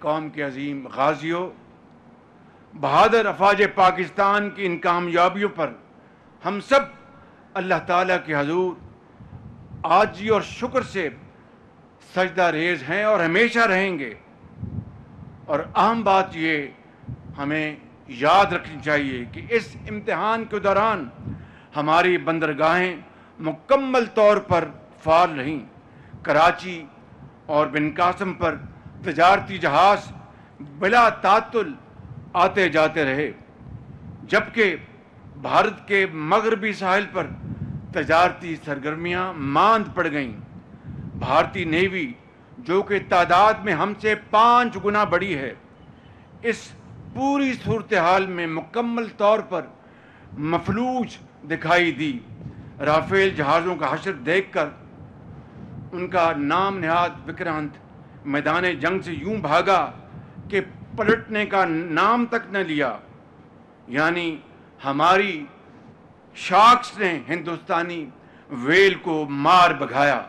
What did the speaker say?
قوم کے عظیم غازیوں، بہادر افواج پاکستان کی ان کامیابیوں پر ہم سب اللہ تعالیٰ کے حضور عاجزی اور شکر سے سجدہ ریز ہیں اور ہمیشہ رہیں گے۔ اور اہم بات یہ ہمیں یاد رکھنی چاہیے کہ اس امتحان کے دوران ہماری بندرگاہیں مکمل طور پر فعال رہیں۔ کراچی اور بن قاسم پر تجارتی جہاز بلا تعطل آتے جاتے رہے، جبکہ بھارت کے مغربی ساحل پر تجارتی سرگرمیاں ماند پڑ گئیں۔ بھارتی نیوی، جو کہ تعداد میں ہم سے 5 گنا بڑی ہے، اس پوری صورتحال میں مکمل طور پر مفلوج دکھائی دی۔ رافیل جہازوں کا حشر دیکھ کر ان کا نام نہاد وکرانت میدان جنگ سے یوں بھاگا کہ پلٹنے کا نام تک نہ لیا۔ یعنی ہماری شارکس نے ہندوستانی ویل کو مار بھگایا۔